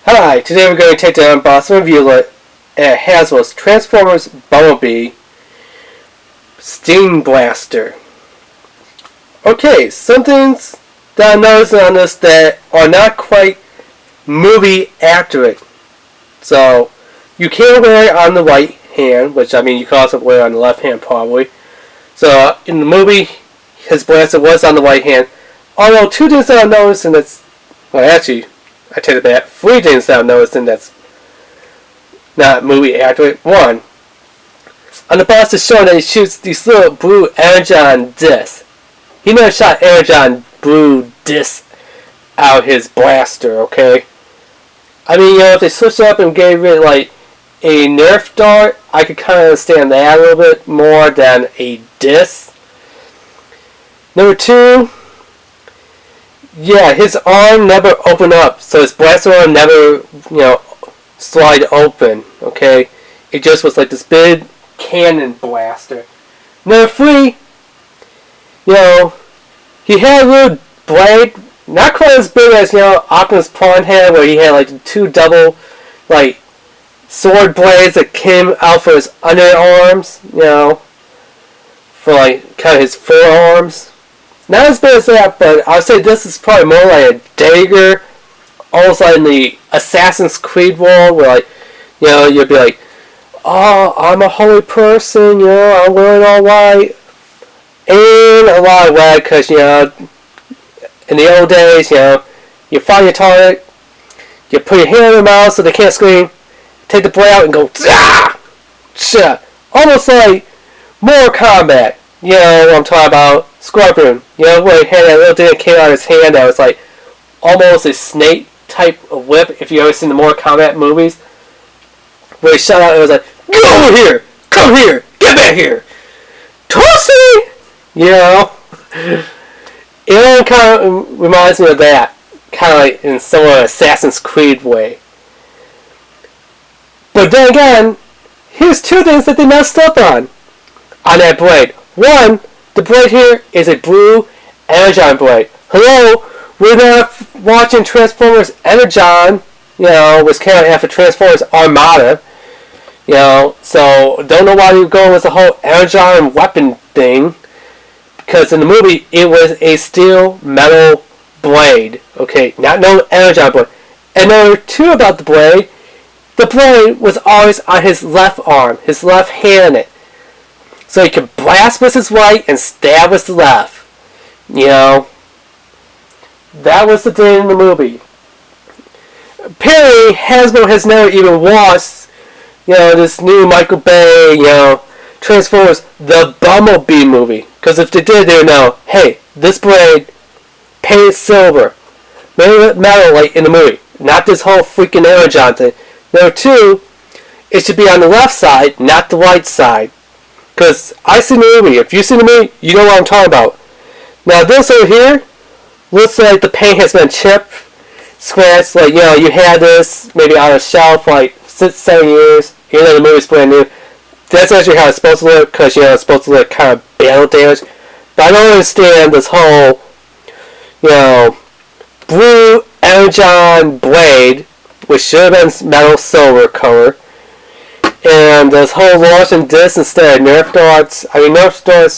Hi, today we're going to take the unboxing review look at Hasbro's Transformers Bumblebee Steam Blaster. Okay, some things that I noticed on this that are not quite movie accurate. So, you can wear it on the right hand, which I mean you can also wear it on the left hand probably. So, in the movie, his blaster was on the right hand. Although, two things that I noticed, and that's, well actually, I take it back. 3 things that I'm noticing that's not movie accurate. 1, on the box is showing that he shoots these little blue energon discs. He never shot energon blue discs out his blaster, okay? I mean, if they switched it up and gave it like a Nerf dart, I could kind of understand that a little bit more than a disc. Number 2, yeah, his arm never opened up, so his blaster arm never, slide open, okay? It just was like this big cannon blaster. Number 3, he had a little blade, not quite as big as, Optimus Prime had, where he had like 2 double, sword blades that came out for his underarms, for like kind of his forearms. Not as big as that, but I would say this is probably more like a dagger, almost like in the Assassin's Creed world, where you'd be like, oh, I'm a holy person, I'm wearing all white. And a lot of red, because, in the old days, you find your target, you put your hand in their mouth so they can't scream, take the blade out and go, ah! Shit. Almost like Mortal Kombat. You know what I'm talking about? Scorpion. Where he had that little thing that came out of his hand that was like almost a snake type of whip, if you ever seen the Mortal Kombat movies. Where he shot out and it was like, get over here! Come here! Get back here! Tossy! It kind of reminds me of that. Kind of like in some Assassin's Creed way. But then again, here's 2 things that they messed up on that blade. 1, the blade here is a blue energon blade. Hello, we're not watching Transformers Energon, was kind of after Transformers Armada. So don't know why you're going with the whole energon weapon thing. Because in the movie, it was a steel metal blade. Okay, not no energon blade. And number 2 about the blade was always on his left arm, his left hand. So he could blast with his right and stab with the left. That was the thing in the movie. Apparently, Hasbro has never even watched, this new Michael Bay, Transformers the Bumblebee movie. Because if they did, they would know, hey, this blade, painted silver, made of metal like in the movie. Not this whole freaking energon thing. Number 2, it should be on the left side, not the right side. Because I seen the movie. If you've seen the movie, you know what I'm talking about. Now this over here looks like the paint has been chipped, scratched. Like, you had this maybe on a shelf like 6-7 years. Even though the movie's brand new. That's actually how it's supposed to look, because it's supposed to look kind of battle damaged. But I don't understand this whole, blue energon blade, which should have been metal silver color. And this whole launching disc instead of Nerf darts. I mean, Nerf darts